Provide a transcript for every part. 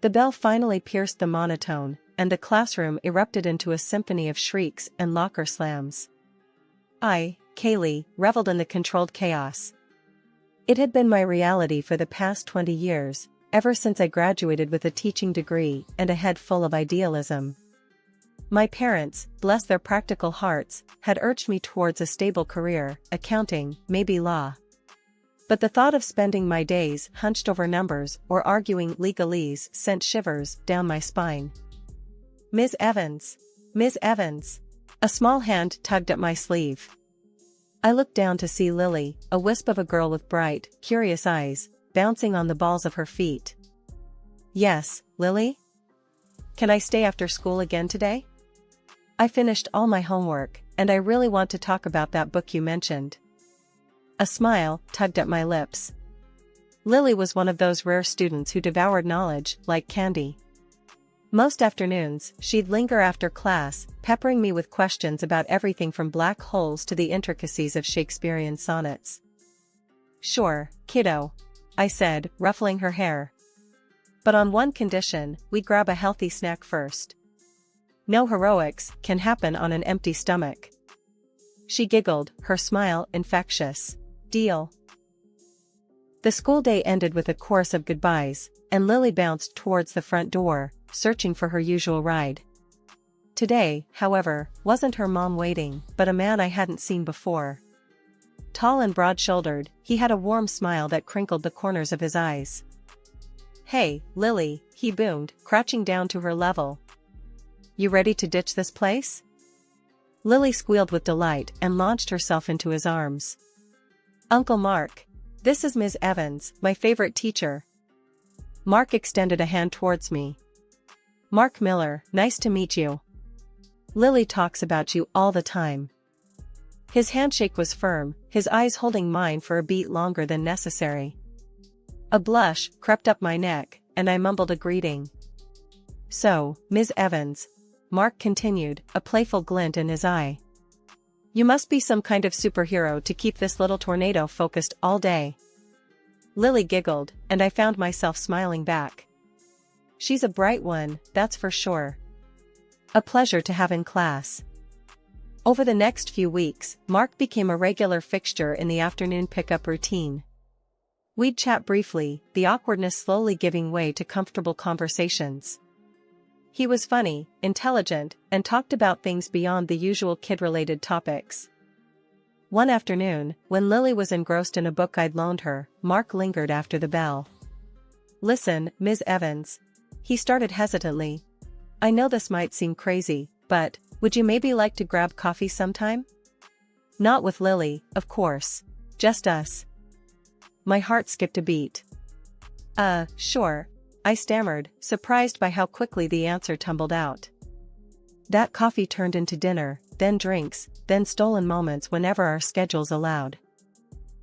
The bell finally pierced the monotone, and the classroom erupted into a symphony of shrieks and locker slams. I, Kaylee, reveled in the controlled chaos. It had been my reality for the past 20 years, ever since I graduated with a teaching degree and a head full of idealism. My parents, bless their practical hearts, had urged me towards a stable career, accounting, maybe law. But the thought of spending my days hunched over numbers or arguing legalese sent shivers down my spine. "Ms. Evans! Ms. Evans!" A small hand tugged at my sleeve. I looked down to see Lily, a wisp of a girl with bright, curious eyes, bouncing on the balls of her feet. "Yes, Lily? Can I stay after school again today? I finished all my homework, and I really want to talk about that book you mentioned." A smile tugged at my lips. Lily was one of those rare students who devoured knowledge like candy. Most afternoons, she'd linger after class, peppering me with questions about everything from black holes to the intricacies of Shakespearean sonnets. "Sure, kiddo," I said, ruffling her hair. "But on one condition, we grab a healthy snack first. No heroics can happen on an empty stomach." She giggled, her smile infectious. "Deal." The school day ended with a chorus of goodbyes, and Lily bounced towards the front door, searching for her usual ride. Today, however, wasn't her mom waiting, but a man I hadn't seen before. Tall and broad-shouldered, he had a warm smile that crinkled the corners of his eyes. "Hey, Lily," he boomed, crouching down to her level. "You ready to ditch this place?" Lily squealed with delight and launched herself into his arms. "Uncle Mark. This is Ms. Evans, my favorite teacher." Mark extended a hand towards me. "Mark Miller, nice to meet you. Lily talks about you all the time." His handshake was firm, his eyes holding mine for a beat longer than necessary. A blush crept up my neck, and I mumbled a greeting. "So, Ms. Evans," Mark continued, a playful glint in his eye. "You must be some kind of superhero to keep this little tornado focused all day." Lily giggled, and I found myself smiling back. "She's a bright one, that's for sure. A pleasure to have in class." Over the next few weeks, Mark became a regular fixture in the afternoon pickup routine. We'd chat briefly, the awkwardness slowly giving way to comfortable conversations. He was funny, intelligent, and talked about things beyond the usual kid-related topics. One afternoon, when Lily was engrossed in a book I'd loaned her, Mark lingered after the bell. "Listen, Ms. Evans." He started hesitantly. "I know this might seem crazy, but would you maybe like to grab coffee sometime? Not with Lily, of course. Just us." My heart skipped a beat. Sure," I stammered, surprised by how quickly the answer tumbled out. That coffee turned into dinner, then drinks, then stolen moments whenever our schedules allowed.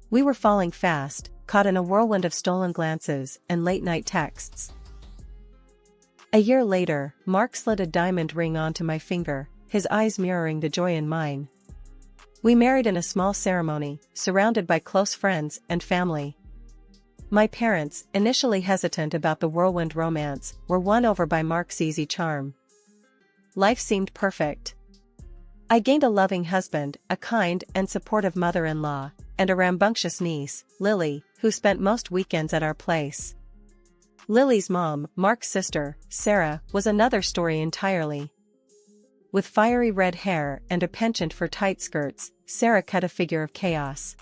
We were falling fast, caught in a whirlwind of stolen glances and late-night texts. A year later, Mark slid a diamond ring onto my finger, his eyes mirroring the joy in mine. We married in a small ceremony, surrounded by close friends and family. My parents, initially hesitant about the whirlwind romance, were won over by Mark's easy charm. Life seemed perfect. I gained a loving husband, a kind and supportive mother-in-law, and a rambunctious niece, Lily, who spent most weekends at our place. Lily's mom, Mark's sister, Sarah, was another story entirely. With fiery red hair and a penchant for tight skirts, Sarah cut a figure of chaos.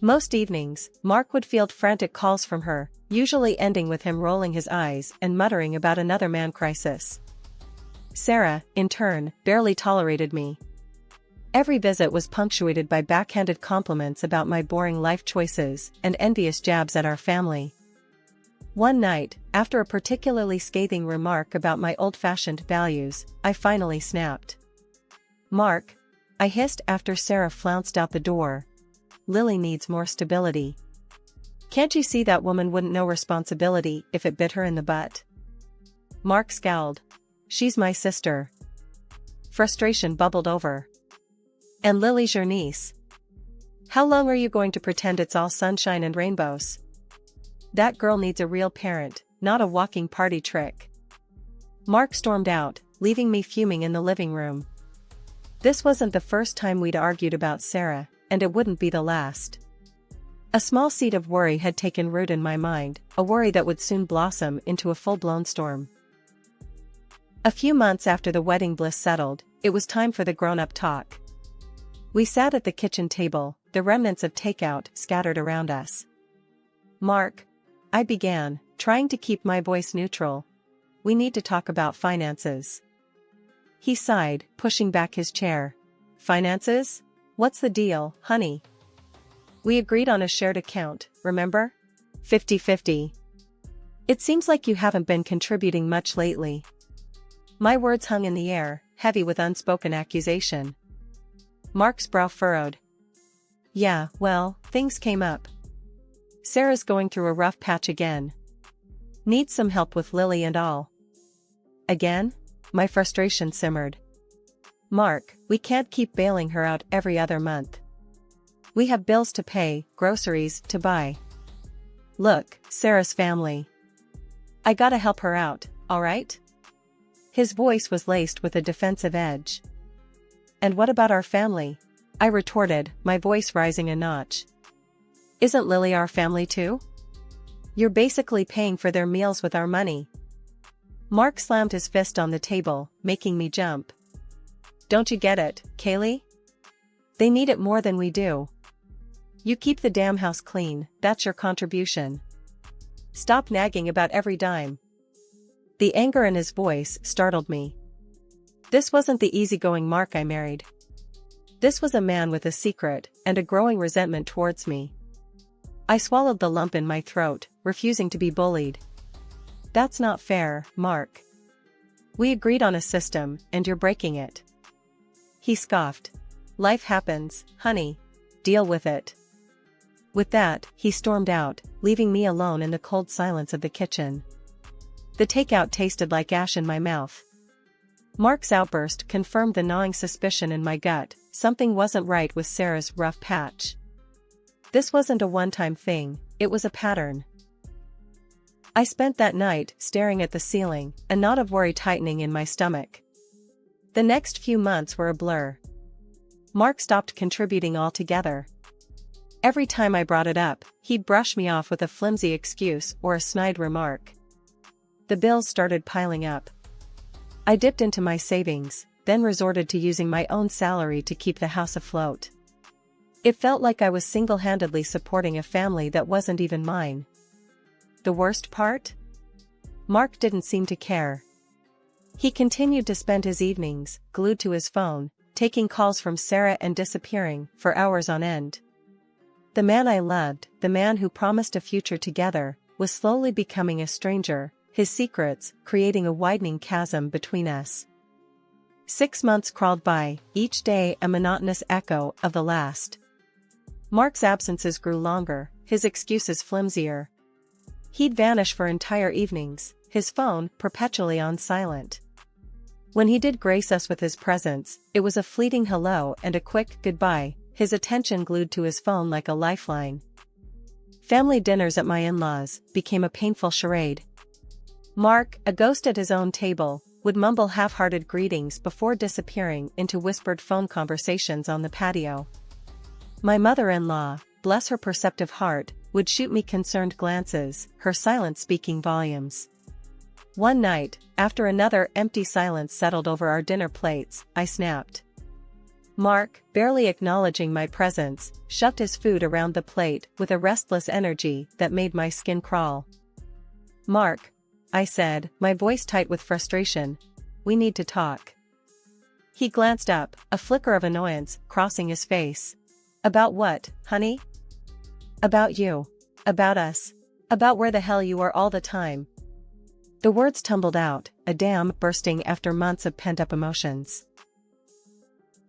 Most evenings, Mark would field frantic calls from her, usually ending with him rolling his eyes and muttering about another man crisis. Sarah, in turn, barely tolerated me. Every visit was punctuated by backhanded compliments about my boring life choices and envious jabs at our family. One night, after a particularly scathing remark about my old-fashioned values, I finally snapped. "Mark," I hissed after Sarah flounced out the door, "Lily needs more stability. Can't you see that woman wouldn't know responsibility if it bit her in the butt?" Mark scowled. "She's my sister." Frustration bubbled over. "And Lily's your niece. How long are you going to pretend it's all sunshine and rainbows? That girl needs a real parent, not a walking party trick. Mark stormed out, leaving me fuming in the living room. This wasn't the first time we'd argued about Sarah, and it wouldn't be the last. A small seed of worry had taken root in my mind, a worry that would soon blossom into a full-blown storm. A few months after the wedding bliss settled, it was time for the grown-up talk. We sat at the kitchen table, the remnants of takeout scattered around us. "Mark," I began, trying to keep my voice neutral, "we need to talk about finances." He sighed, pushing back his chair. "Finances? What's the deal, honey? We agreed on a shared account, remember? 50-50. It seems like you haven't been contributing much lately." My words hung in the air, heavy with unspoken accusation. Mark's brow furrowed. "Yeah, well, things came up. Sarah's going through a rough patch again. Needs some help with Lily and all." "Again?" My frustration simmered. "Mark, we can't keep bailing her out every other month. We have bills to pay, groceries to buy. Look, Sarah's family. I gotta help her out, alright?" His voice was laced with a defensive edge. "And what about our family?" I retorted, my voice rising a notch. "Isn't Lily our family too? You're basically paying for their meals with our money." Mark slammed his fist on the table, making me jump. "Don't you get it, Kaylee? They need it more than we do. You keep the damn house clean, that's your contribution. Stop nagging about every dime." The anger in his voice startled me. This wasn't the easygoing Mark I married. This was a man with a secret, and a growing resentment towards me. I swallowed the lump in my throat, refusing to be bullied. "That's not fair, Mark. We agreed on a system, and you're breaking it." He scoffed. "Life happens, honey. Deal with it." With that, he stormed out, leaving me alone in the cold silence of the kitchen. The takeout tasted like ash in my mouth. Mark's outburst confirmed the gnawing suspicion in my gut, something wasn't right with Sarah's rough patch. This wasn't a one-time thing, it was a pattern. I spent that night staring at the ceiling, a knot of worry tightening in my stomach. The next few months were a blur. Mark stopped contributing altogether. Every time I brought it up, he'd brush me off with a flimsy excuse or a snide remark. The bills started piling up. I dipped into my savings, then resorted to using my own salary to keep the house afloat. It felt like I was single-handedly supporting a family that wasn't even mine. The worst part? Mark didn't seem to care. He continued to spend his evenings, glued to his phone, taking calls from Sarah and disappearing, for hours on end. The man I loved, the man who promised a future together, was slowly becoming a stranger, his secrets creating a widening chasm between us. 6 months crawled by, each day a monotonous echo of the last. Mark's absences grew longer, his excuses flimsier. He'd vanish for entire evenings, his phone perpetually on silent. When he did grace us with his presence, it was a fleeting hello and a quick goodbye, his attention glued to his phone like a lifeline. Family dinners at my in-laws became a painful charade. Mark, a ghost at his own table, would mumble half-hearted greetings before disappearing into whispered phone conversations on the patio. My mother-in-law, bless her perceptive heart, would shoot me concerned glances, her silence speaking volumes. One night, after another empty silence settled over our dinner plates, I snapped. Mark, barely acknowledging my presence, shoved his food around the plate with a restless energy that made my skin crawl. "Mark," I said, my voice tight with frustration, "we need to talk." He glanced up, a flicker of annoyance crossing his face. "About what, honey?" "About you. About us. About where the hell you are all the time." The words tumbled out, a dam bursting after months of pent-up emotions.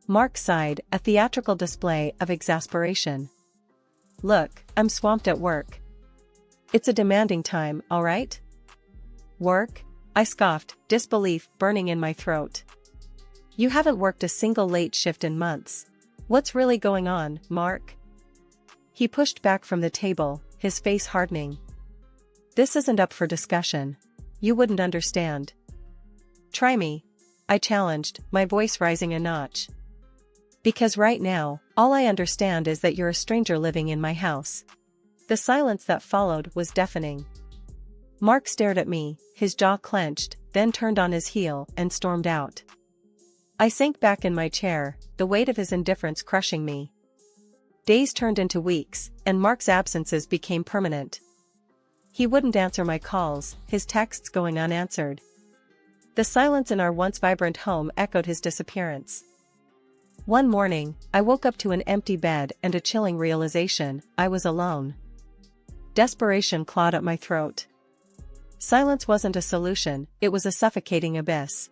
Mark sighed, a theatrical display of exasperation. "Look, I'm swamped at work. It's a demanding time, all right?" "Work?" I scoffed, disbelief burning in my throat. "You haven't worked a single late shift in months. What's really going on, Mark?" He pushed back from the table, his face hardening. This isn't up for discussion. You wouldn't understand. Try me, I challenged, my voice rising a notch. Because right now, all I understand is that you're a stranger living in my house. The silence that followed was deafening. Mark stared at me, his jaw clenched, then turned on his heel and stormed out. I sank back in my chair, the weight of his indifference crushing me. Days turned into weeks, and Mark's absences became permanent. He wouldn't answer my calls, his texts going unanswered. The silence in our once vibrant home echoed his disappearance. One morning, I woke up to an empty bed and a chilling realization: I was alone. Desperation clawed at my throat. Silence wasn't a solution, it was a suffocating abyss.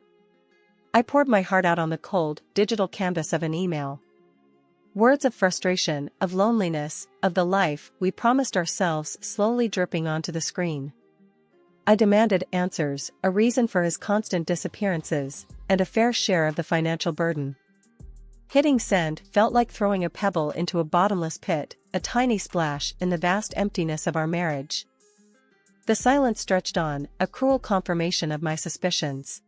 I poured my heart out on the cold, digital canvas of an email. Words of frustration, of loneliness, of the life we promised ourselves slowly dripping onto the screen. I demanded answers, a reason for his constant disappearances, and a fair share of the financial burden. Hitting send felt like throwing a pebble into a bottomless pit, a tiny splash in the vast emptiness of our marriage. The silence stretched on, a cruel confirmation of my suspicions.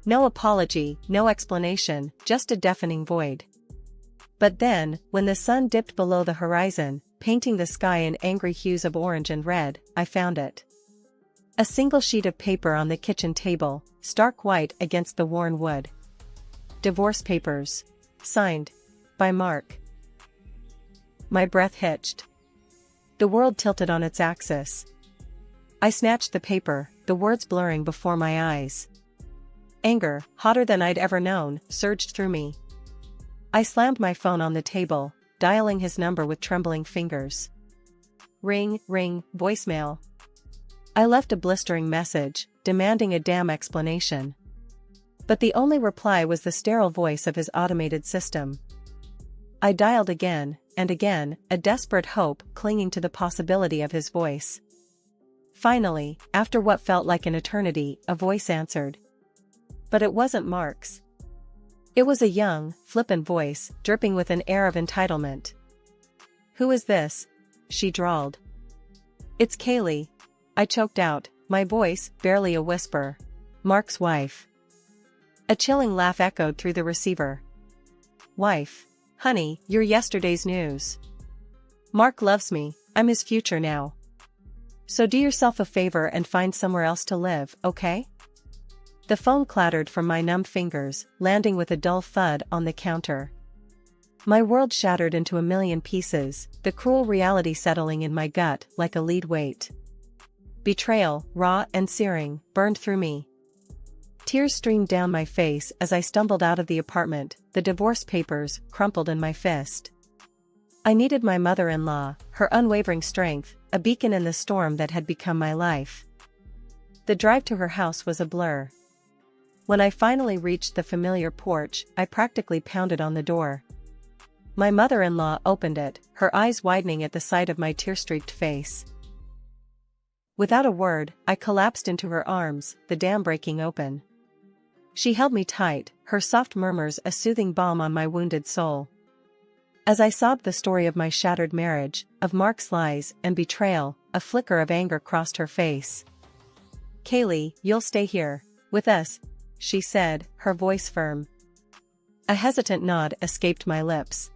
No apology, no explanation, just a deafening void. But then, when the sun dipped below the horizon, painting the sky in angry hues of orange and red, I found it. A single sheet of paper on the kitchen table, stark white against the worn wood. Divorce papers. Signed. By Mark. My breath hitched. The world tilted on its axis. I snatched the paper, the words blurring before my eyes. Anger, hotter than I'd ever known, surged through me. I slammed my phone on the table, dialing his number with trembling fingers. Ring, ring, voicemail. I left a blistering message, demanding a damn explanation. But the only reply was the sterile voice of his automated system. I dialed again, and again, a desperate hope clinging to the possibility of his voice. Finally, after what felt like an eternity, a voice answered. But it wasn't Mark's. It was a young, flippant voice, dripping with an air of entitlement. "Who is this?" she drawled. "It's Kaylee," I choked out, my voice barely a whisper. "Mark's wife." A chilling laugh echoed through the receiver. "Wife? Honey, you're yesterday's news. Mark loves me, I'm his future now. So do yourself a favor and find somewhere else to live, okay?" The phone clattered from my numb fingers, landing with a dull thud on the counter. My world shattered into a million pieces, the cruel reality settling in my gut like a lead weight. Betrayal, raw and searing, burned through me. Tears streamed down my face as I stumbled out of the apartment, the divorce papers crumpled in my fist. I needed my mother-in-law, her unwavering strength, a beacon in the storm that had become my life. The drive to her house was a blur. When I finally reached the familiar porch, I practically pounded on the door. My mother-in-law opened it, her eyes widening at the sight of my tear-streaked face. Without a word, I collapsed into her arms, the dam breaking open. She held me tight, her soft murmurs a soothing balm on my wounded soul. As I sobbed the story of my shattered marriage, of Mark's lies and betrayal, a flicker of anger crossed her face. "Kaylee, you'll stay here, with us," she said, her voice firm. A hesitant nod escaped my lips.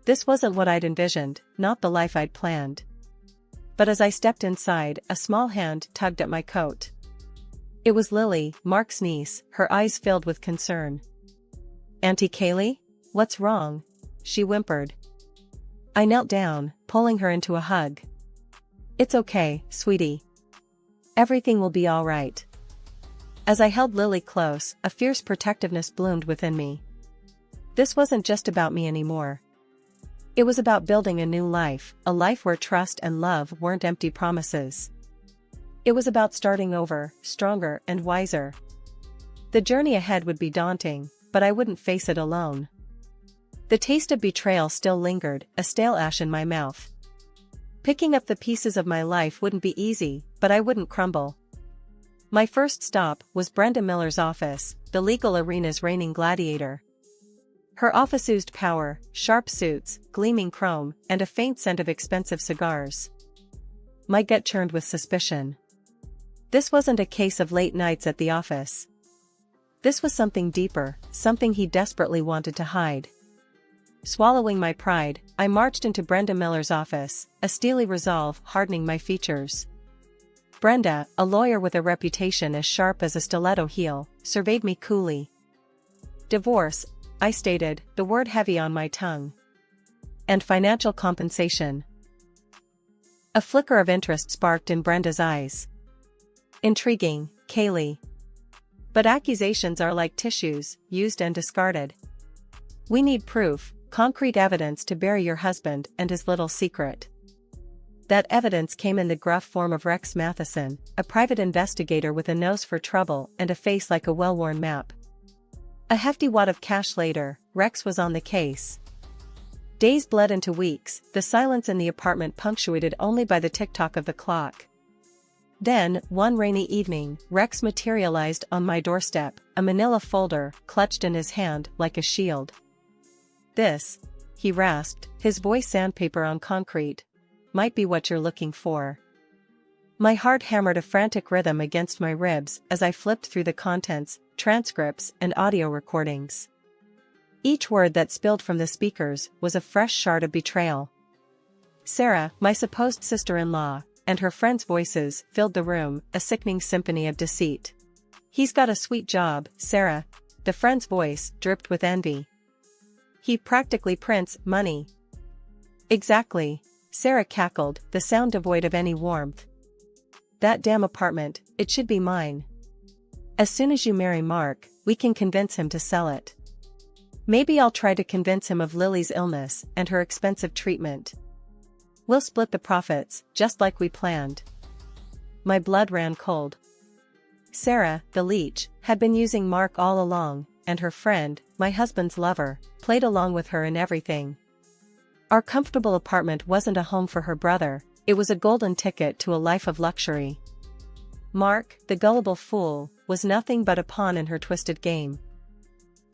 This wasn't what I'd envisioned, not the life I'd planned. But as I stepped inside, a small hand tugged at my coat. It was Lily, Mark's niece, her eyes filled with concern. "Auntie Kaylee? What's wrong?" she whimpered. I knelt down, pulling her into a hug. "It's okay, sweetie. Everything will be all right." As I held Lily close, a fierce protectiveness bloomed within me. This wasn't just about me anymore. It was about building a new life, a life where trust and love weren't empty promises. It was about starting over, stronger and wiser. The journey ahead would be daunting, but I wouldn't face it alone. The taste of betrayal still lingered, a stale ash in my mouth. Picking up the pieces of my life wouldn't be easy, but I wouldn't crumble. My first stop was Brenda Miller's office, the legal arena's reigning gladiator. Her office oozed power, sharp suits, gleaming chrome, and a faint scent of expensive cigars. my gut churned with suspicion. This wasn't a case of late nights at the office. This was something deeper, something he desperately wanted to hide. Swallowing my pride, I marched into Brenda Miller's office, a steely resolve hardening my features. Brenda, a lawyer with a reputation as sharp as a stiletto heel, surveyed me coolly. Divorce, I stated, the word heavy on my tongue. And financial compensation. A flicker of interest sparked in Brenda's eyes. Intriguing, Kaylee. But accusations are like tissues, used and discarded. We need proof. Concrete evidence to bury your husband and his little secret. That evidence came in the gruff form of Rex Matheson, a private investigator with a nose for trouble and a face like a well-worn map. A hefty wad of cash later, Rex was on the case. Days bled into weeks, the silence in the apartment punctuated only by the tick-tock of the clock. Then, one rainy evening, Rex materialized on my doorstep, a manila folder clutched in his hand like a shield. This, he rasped, his voice sandpaper on concrete, might be what you're looking for. My heart hammered a frantic rhythm against my ribs as I flipped through the contents, transcripts, and audio recordings. Each word that spilled from the speakers was a fresh shard of betrayal. Sarah, my supposed sister-in-law, and her friends' voices filled the room, a sickening symphony of deceit. He's got a sweet job, Sarah, the friend's voice dripped with envy. He practically prints money. Exactly, Sarah cackled, the sound devoid of any warmth. That damn apartment, it should be mine. As soon as you marry Mark, we can convince him to sell it. Maybe I'll try to convince him of Lily's illness and her expensive treatment. We'll split the profits, just like we planned. My blood ran cold. Sarah, the leech, had been using Mark all along, and her friend, my husband's lover, played along with her in everything. Our comfortable apartment wasn't a home for her brother, it was a golden ticket to a life of luxury. Mark, the gullible fool, was nothing but a pawn in her twisted game.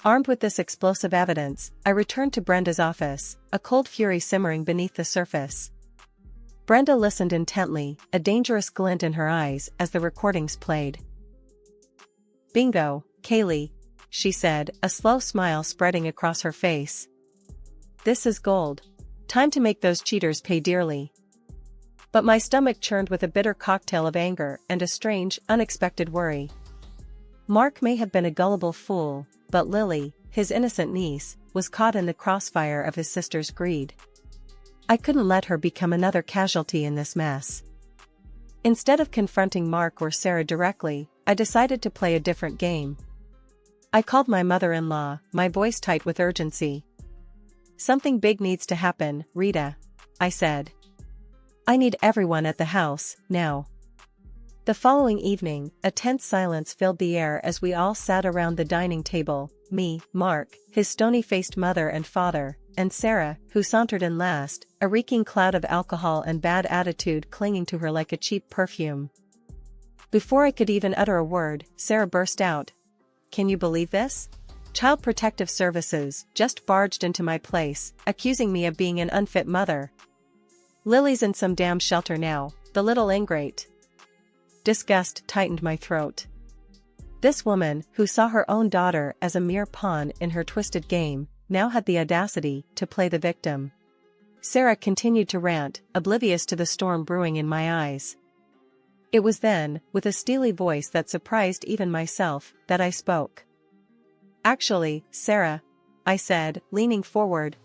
Armed with this explosive evidence, I returned to Brenda's office, a cold fury simmering beneath the surface. Brenda listened intently, a dangerous glint in her eyes as the recordings played. Bingo, Kaylee, she said, a slow smile spreading across her face. This is gold. Time to make those cheaters pay dearly. But my stomach churned with a bitter cocktail of anger and a strange, unexpected worry. Mark may have been a gullible fool, but Lily, his innocent niece, was caught in the crossfire of his sister's greed. I couldn't let her become another casualty in this mess. Instead of confronting Mark or Sarah directly, I decided to play a different game. I called my mother-in-law, my voice tight with urgency. Something big needs to happen, Rita, I said. I need everyone at the house, now. The following evening, a tense silence filled the air as we all sat around the dining table, me, Mark, his stony-faced mother and father, and Sarah, who sauntered in last, a reeking cloud of alcohol and bad attitude clinging to her like a cheap perfume. Before I could even utter a word, Sarah burst out. Can you believe this? Child Protective Services just barged into my place, accusing me of being an unfit mother. Lily's in some damn shelter now, the little ingrate. Disgust tightened my throat. This woman, who saw her own daughter as a mere pawn in her twisted game, now had the audacity to play the victim. Sarah continued to rant, oblivious to the storm brewing in my eyes. It was then, with a steely voice that surprised even myself, that I spoke. Actually, Sarah, I said, leaning forward,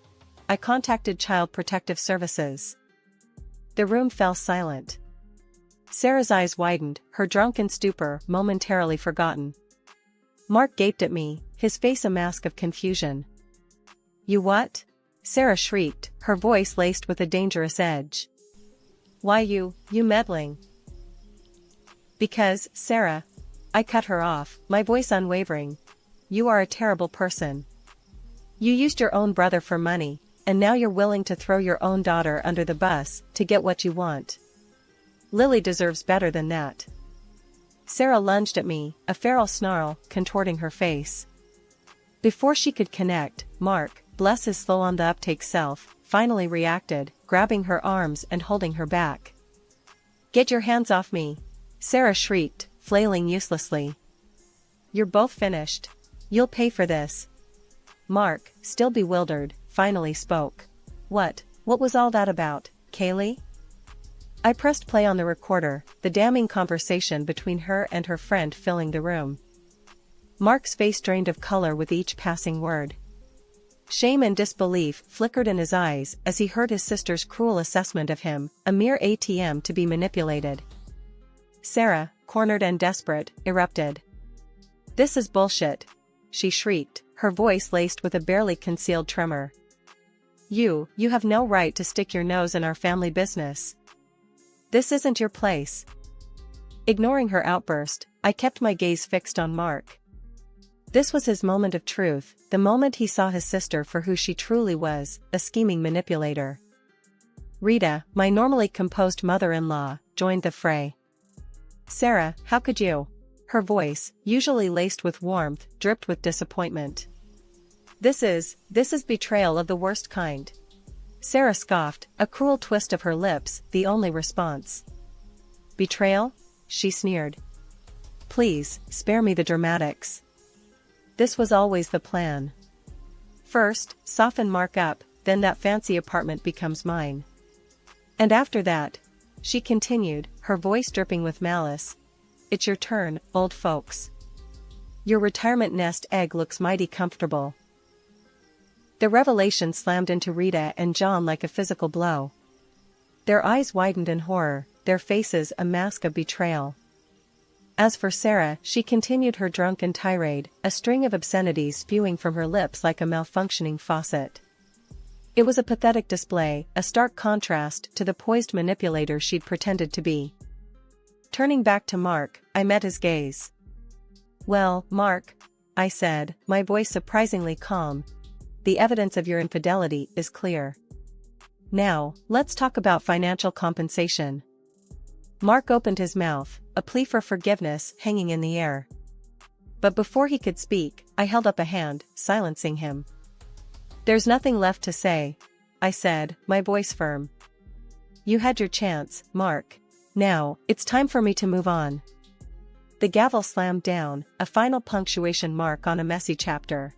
I contacted Child Protective Services. The room fell silent. Sarah's eyes widened, her drunken stupor momentarily forgotten. Mark gaped at me, his face a mask of confusion. You what? Sarah shrieked, her voice laced with a dangerous edge. Why you meddling? Because, Sarah, I cut her off, my voice unwavering. You are a terrible person. You used your own brother for money, and now you're willing to throw your own daughter under the bus to get what you want. Lily deserves better than that. Sarah lunged at me, a feral snarl contorting her face. Before she could connect, Mark, bless his slow on the uptake self, finally reacted, grabbing her arms and holding her back. Get your hands off me! Sarah shrieked, flailing uselessly. You're both finished. You'll pay for this. Mark, still bewildered, finally spoke. What was all that about, Kaylee? I pressed play on the recorder, the damning conversation between her and her friend filling the room. Mark's face drained of color with each passing word. Shame and disbelief flickered in his eyes as he heard his sister's cruel assessment of him, a mere ATM to be manipulated. Sarah, cornered and desperate, erupted. This is bullshit, she shrieked, her voice laced with a barely concealed tremor. You have no right to stick your nose in our family business. This isn't your place. Ignoring her outburst, I kept my gaze fixed on Mark. This was his moment of truth, the moment he saw his sister for who she truly was, a scheming manipulator. Rita, my normally composed mother-in-law, joined the fray. Sarah, how could you? Her voice, usually laced with warmth, dripped with disappointment. This is betrayal of the worst kind. Sarah scoffed, a cruel twist of her lips, the only response. Betrayal? She sneered. Please, spare me the dramatics. This was always the plan. First, soften Mark up, then that fancy apartment becomes mine. And after that, she continued, her voice dripping with malice, it's your turn, old folks. Your retirement nest egg looks mighty comfortable. The revelation slammed into Rita and John like a physical blow. Their eyes widened in horror, their faces a mask of betrayal. As for Sarah, she continued her drunken tirade, a string of obscenities spewing from her lips like a malfunctioning faucet. It was a pathetic display, a stark contrast to the poised manipulator she'd pretended to be. Turning back to Mark, I met his gaze. Well, Mark, I said, my voice surprisingly calm, the evidence of your infidelity is clear. Now, let's talk about financial compensation. Mark opened his mouth, a plea for forgiveness hanging in the air. But before he could speak, I held up a hand, silencing him. There's nothing left to say, I said, my voice firm. You had your chance, Mark. Now, it's time for me to move on. The gavel slammed down, a final punctuation mark on a messy chapter.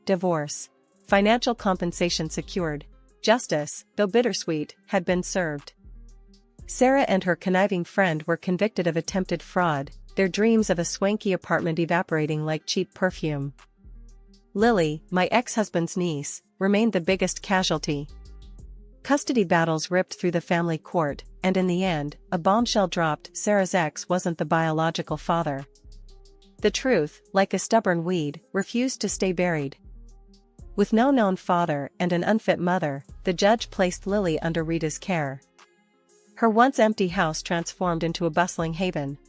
Divorce. Financial compensation secured. Justice, though bittersweet, had been served. Sarah and her conniving friend were convicted of attempted fraud, their dreams of a swanky apartment evaporating like cheap perfume. Lily, my ex-husband's niece, remained the biggest casualty. Custody battles ripped through the family court, and in the end, a bombshell dropped: Sarah's ex wasn't the biological father. The truth, like a stubborn weed, refused to stay buried. With no known father and an unfit mother, the judge placed Lily under Rita's care. Her once empty house transformed into a bustling haven.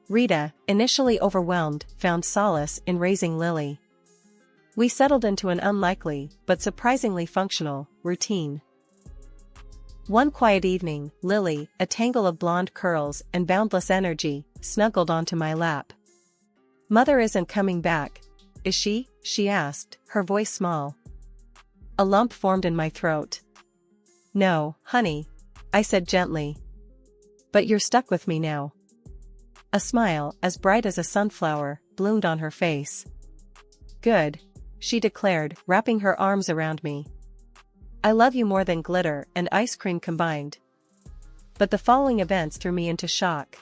Rita, initially overwhelmed, found solace in raising Lily. We settled into an unlikely, but surprisingly functional, routine. One quiet evening, Lily, a tangle of blonde curls and boundless energy, snuggled onto my lap. Mother isn't coming back, is she? She asked, her voice small. A lump formed in my throat. No, honey, I said gently. But you're stuck with me now. A smile, as bright as a sunflower, bloomed on her face. Good, she declared, wrapping her arms around me. I love you more than glitter and ice cream combined. But the following events threw me into shock.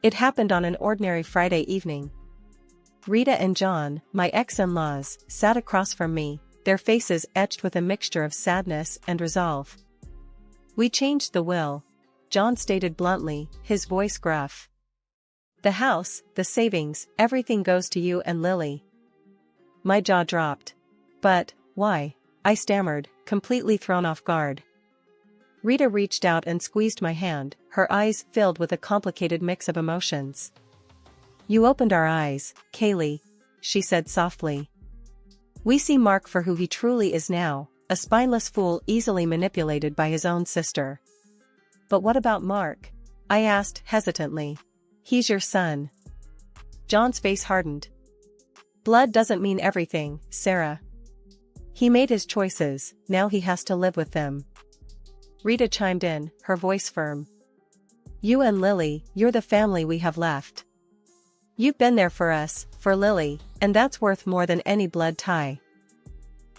It happened on an ordinary Friday evening. Rita and John, my ex-in-laws, sat across from me, their faces etched with a mixture of sadness and resolve. We changed the will, John stated bluntly, his voice gruff. The house, the savings, everything goes to you and Lily. My jaw dropped. But, why? I stammered, completely thrown off guard. Rita reached out and squeezed my hand, her eyes filled with a complicated mix of emotions. You opened our eyes, Kaylee, she said softly. We see Mark for who he truly is now, a spineless fool easily manipulated by his own sister. But what about Mark? I asked hesitantly. He's your son. John's face hardened. Blood doesn't mean everything, Sarah. He made his choices, now he has to live with them. Rita chimed in, her voice firm. You and Lily, you're the family we have left. You've been there for us, for Lily, and that's worth more than any blood tie."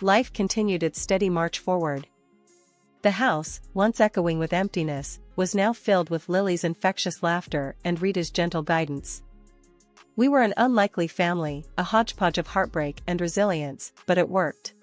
Life continued its steady march forward. The house, once echoing with emptiness, was now filled with Lily's infectious laughter and Rita's gentle guidance. We were an unlikely family, a hodgepodge of heartbreak and resilience, but it worked.